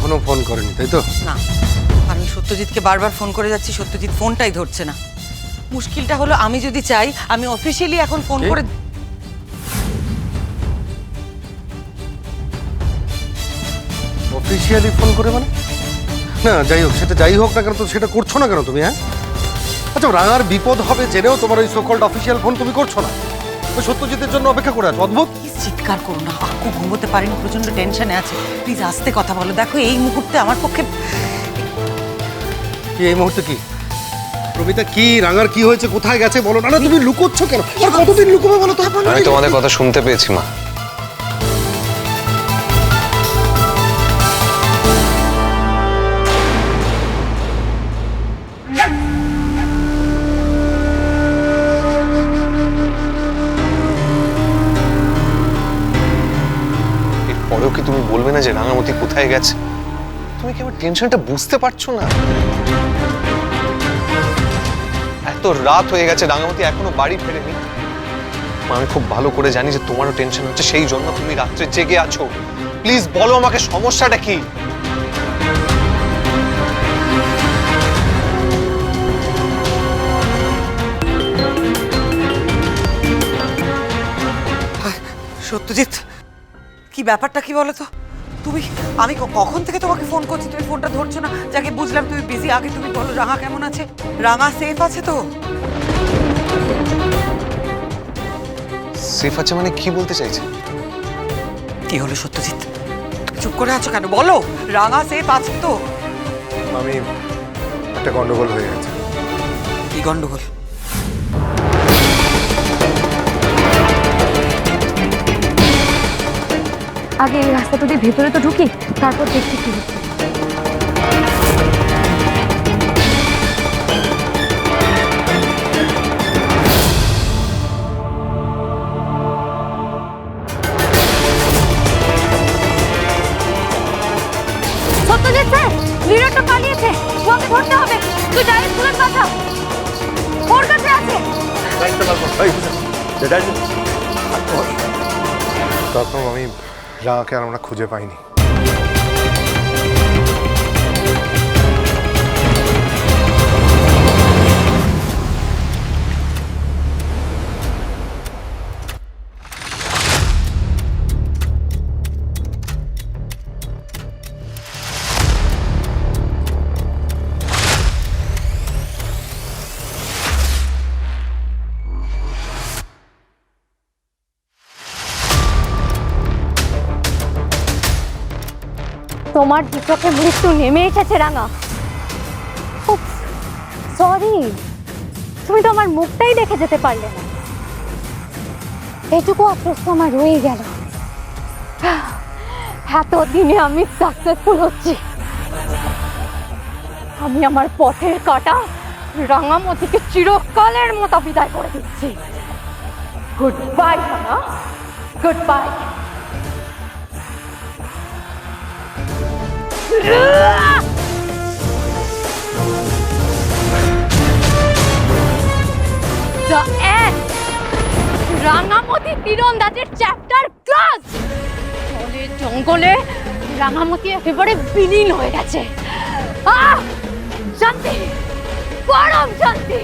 এখনো ফোন করেনি, তাই তো? না, আমি সত্যজিৎকে বারবার ফোন করে যাচ্ছি, সত্যজিৎ ফোনটাই ধরছে না। মুশকিলটা হলো আমি যদি চাই আমি অফিসিয়ালি এখন ফোন করে অফিসিয়ালি ফোন করে মানে? না যাই হোক, সেটা যাই হোক না কেন, তো সেটা করছো না কেন তুমি? হ্যাঁ আচ্ছা, রাঙার বিপদ হবে জেনেও তোমার ওই সোকল্ড অফিসিয়াল ফোন তুমি করছো না, ওই সত্যজিতের জন্য অপেক্ষা করে আছো। অদ্ভুত। প্লিজ চিৎকার করো না, আক্কু ঘুমোতে পারেনি, প্রচন্ড টেনশনে আছে। প্লিজ আস্তে কথা বলো। দেখো এই মুহূর্তে আমার পক্ষে কি এই মুহূর্তে কি প্রমিতা, কি রাঙার কি হয়েছে, কোথায় গেছে বলো না। না তুমি লুকোচ্ছ কেন? আর কতদিন লুকোবে বলো তো? আমি তোমাদের কথা শুনতে পেয়েছি মা। এরপরেও কি তুমি বলবে না যে রাঙামতি কোথায় গেছে? তুমি কি আমার টেনশনটা বুঝতে পারছো না? এত রাত হয়ে গেছে, রাঙামতি এখনো বাড়ি ফেরেনি। আমি খুব ভালো করে জানি যে তোমারও টেনশন হচ্ছে, সেই জন্য তুমি রাত্রে জেগে আছো। প্লিজ বলো আমাকে সমস্যাটা কি? সত্যজিৎ, কি ব্যাপারটা কি বলো তো? তুমি আমি কখন থেকে তোমাকে ফোন করছি, তুমি ফোনটা ধরছো না। যাকে বুঝলাম তুমি বিজি, আগে তুমি বলো রাঙা কেমন আছে? রাঙা সেফ আছে তো? সেফ আছে মানে কি বলতে চাইছে? কি হলো সত্যজিৎ, তুমি চুপ করে আছো কেন? বলো রাঙা সেফ আছে তো? আমি একটা গন্ডগোল হয়ে গেছে। কি গন্ডগোল? আগে এই রাস্তাটা দিয়ে ভেতরে তো ঢুকি, তারপর দেখছি কি হচ্ছে। সত্যজিৎ স্যার, লিডারটা পালিয়েছে, ওকে ধরতে হবে। তুই ডাইরেক্ট স্কুলের পাঠা, ওর কাছে আছে। তখন আমি রাঙাকে আর আমরা খুঁজে পাইনি। তোমার দুচোখে মৃত্যু নেমে এসেছে রাঙা। সরি, তুমি তো আমার মুখটাই দেখে যেতে পারলে না। এটুকু আফসোস তো আমার রয়ে গেল। এতদিনে আমি সাকসেসফুল হচ্ছি। আমি আমার পথের কাঁটা রাঙামতিকে চিরকালের মতো বিদায় করে দিচ্ছি। Goodbye Ranga, goodbye. The end. Rangamati তীরন্দাজের চ্যাপ্টার ক্লোজ। জলে জঙ্গলে রাঙামতি একেবারে বিলীন হয়ে গেছে। শান্তি, পরম শান্তি।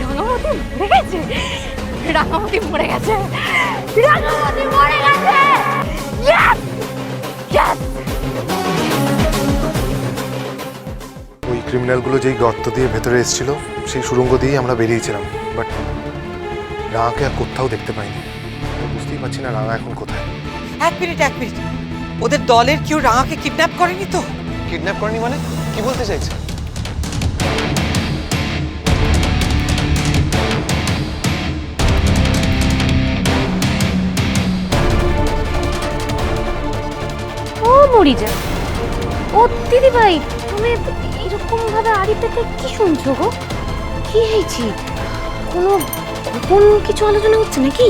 রাঙামতি মরে গেছে, রাঙামতি মরে গেছে, রাঙামতি মরে গেছে। Yes! Yes! ওই ক্রিমিনালগুলো যেই গর্ত দিয়ে ভেতরে এসেছিল, সেই সুড়ঙ্গ দিয়েই আমরা বেরিয়েছিলাম, বাট রাঙাকে আর কোথাও দেখতে পাইনি। বুঝতেই পারছি না রাঙা এখন কোথায়। এক মিনিট, ওদের দলের কেউ রাঙাকে কিডন্যাপ করেনি তো? কিডন্যাপ করেনি মানে কি বলতে চাইছে? ও মরি যা। ও দিদি ভাই, তুমি এরকম ভাবে আড়ি পেতে কি শুনছো গো? কি হয়েছে? কোনো গোপন কিছু আলোচনা হচ্ছে নাকি?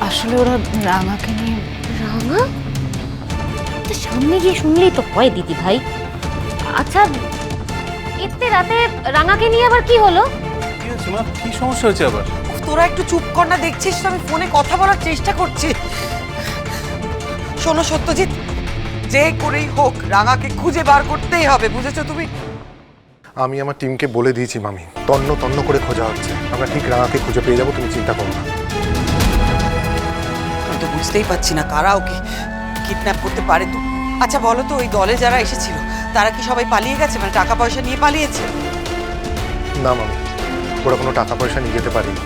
আসলে ওরা রাঙাকে নিয়ে। রাঙা? সামনে গিয়ে শুনলেই তো হয় দিদি ভাই। আচ্ছা, এতে রাতে রাঙাকে নিয়ে আবার কি হলো? কি হচ্ছে মা? কি সমস্যা হয়েছে আবার? তোরা একটু চুপ কর না, দেখছিস আমি ফোনে কথা বলার চেষ্টা করছি। শোনো সত্যজিৎ, যে করেই হোক রাঙাকে খুঁজে বার করতেই হবে, বুঝেছো তুমি? আমি আমার টিমকে বলে দিয়েছি মামি, তন্ন তন্ন করে খোঁজা হচ্ছে, আমরা ঠিক রাঙাকে খুঁজে পেয়ে যাবো, তুমি চিন্তা করো না। আমি তো বুঝতেই পারছি না কারা ওকে কিডন্যাপ করতে পারে। তো আচ্ছা বলো তো, ওই দলে যারা এসেছিল তারা কি সবাই পালিয়ে গেছে, মানে টাকা পয়সা নিয়ে পালিয়েছে? না মামি, ওরা কোনো টাকা পয়সা নিয়ে যেতে পারেনি।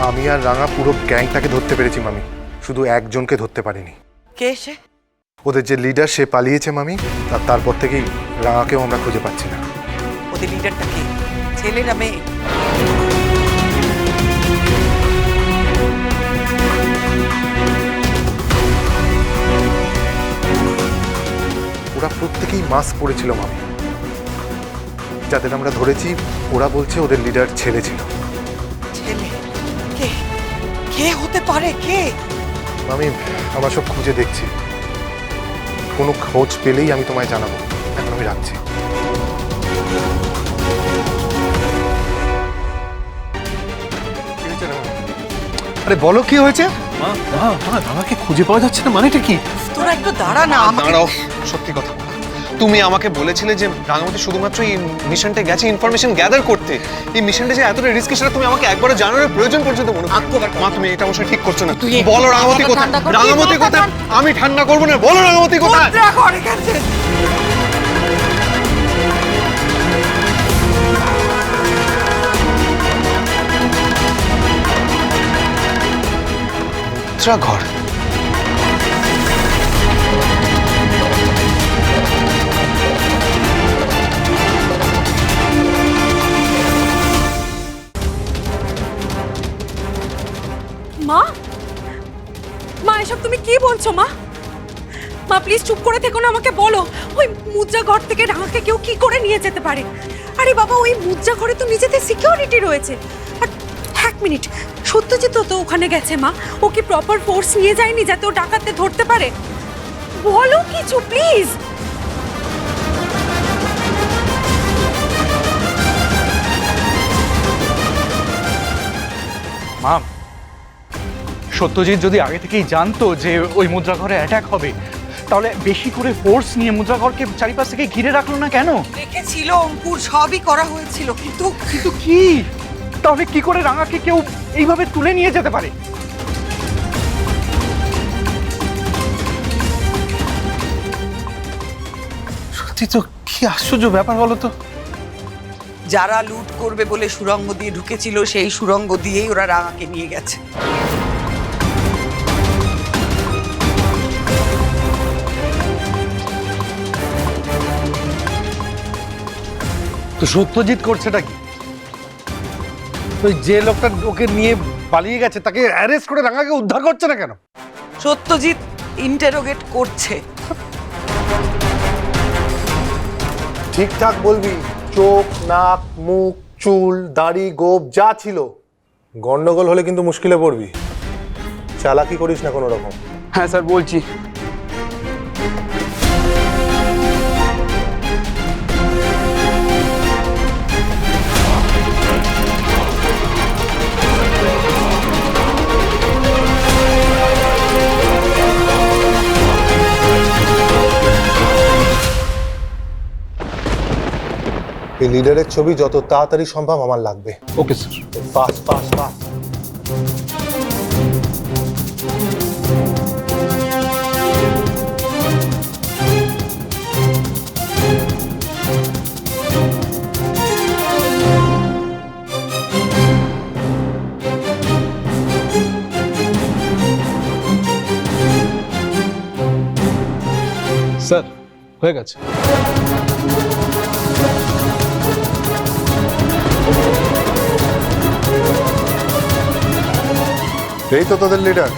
আমি আর রাঙা পুরো গ্যাংটাকে ধরতে পেরেছি মামি, শুধু একজনকে ধরতে পারিনি। কে সে? ওদের যে লিডার সে পালিয়েছে মামি, আর তারপর থেকেই রাঙাকেও আমরা খুঁজে পাচ্ছি না। ওদের লিডারটা কে, ছেলে না মেয়ে? ওরা প্রত্যেকেই মাস্ক পরেছিল মামি, যাদের আমরা ধরেছি ওরা বলছে ওদের লিডার ছেলে ছিল। ছেলে? কে কে হতে পারে, কে? আমি আমার সব খুঁজে দেখছি, কোনো খোঁজ পেলেই আমি তোমায় জানাবো। এখন আমি রাখছি। আরে বলো কি হয়েছে? মা মা মা রাঙাকে খুঁজে পাওয়া যাচ্ছে না, মানেটা কি? তোরা একটু দাঁড়া না, আমাকে দাঁড়াও, সত্যি কথা বলো। তুমি আমাকে বলেছিলে যে রাঙামাটি শুধুমাত্র এই মিশনটা গেছে ইনফরমেশন গ্যাদার করতে। এই মিশনটা যে এতটা রিস্কি সেটা তুমি আমাকে একবারও জানানোর প্রয়োজন পর্যন্ত মনে করো না। মা তুমি এটা অবশ্যই ঠিক করছো না। বলো রাঙামাটি কোথায়? রাঙামাটি কোথায়? আমি ঠান্ডা করবো না, বলো রাঙামাটি কোথায়? মুদ্রা ঘরে গেছে। ঘর মা, মা এসব তুমি কি বলছো মা? মা প্লিজ চুপ করে থেকো না, আমাকে বলো ওই মুদ্রা ঘর থেকে রাঙাকে কেউ কি করে নিয়ে যেতে পারে? আরে বাবা, ওই মুদ্রা ঘরে তো নিজেদের সিকিউরিটি রয়েছে। আর এক মিনিট, সত্যজিৎ তো ওখানে গেছে মা, ও কি প্রপার ফোর্স নিয়ে যায়নি যাতে ও ডাকাতকে ধরতে পারে? বলো কিছু প্লিজ। মা, সত্যজিৎ যদি আগে থেকেই জানতো যে ওই মুদ্রা ঘরে অ্যাটাক হবে, তাহলে বেশি করে ফোর্স নিয়ে মুদ্রা ঘরকে চারিপাশ থেকে ঘিরে রাখলো না কেন? রেখেছিল অঙ্কুর, সবই করা হয়েছিল, কিন্তু কিন্তু কি, তাহলে কি করে রাঙাকে কেউ এইভাবে তুলে নিয়ে যেতে পারে? সত্যি তো, কি আশ্চর্য ব্যাপার বলো তো। যারা লুট করবে বলে সুড়ঙ্গ দিয়ে ঢুকেছিল, সেই সুড়ঙ্গ দিয়েই ওরা রাঙাকে নিয়ে গেছে। তো সত্যজিৎ করছেটা কি? ওই যে লোকটা ওকে নিয়ে পালিয়ে গেছে তাকে অ্যারেস্ট করে রাঙাকে উদ্ধার করছে না কেন? সত্যজিৎ ইন্টারোগেট করছে। ঠিকঠাক বলবি, চোখ, নাক, মুখ, চুল, দাড়ি, গোপ যা ছিল। গন্ডগোল হলে কিন্তু মুশকিলে পড়বি। চালাকি করিস না কোনো রকম। হ্যাঁ স্যার, বলছি। এই লিডারের ছবি যত তাড়াতাড়ি সম্ভব আমার লাগবে। Okay sir. Fast fast fast. Sir হয়ে গেছে। এই তো তোদের লিডার।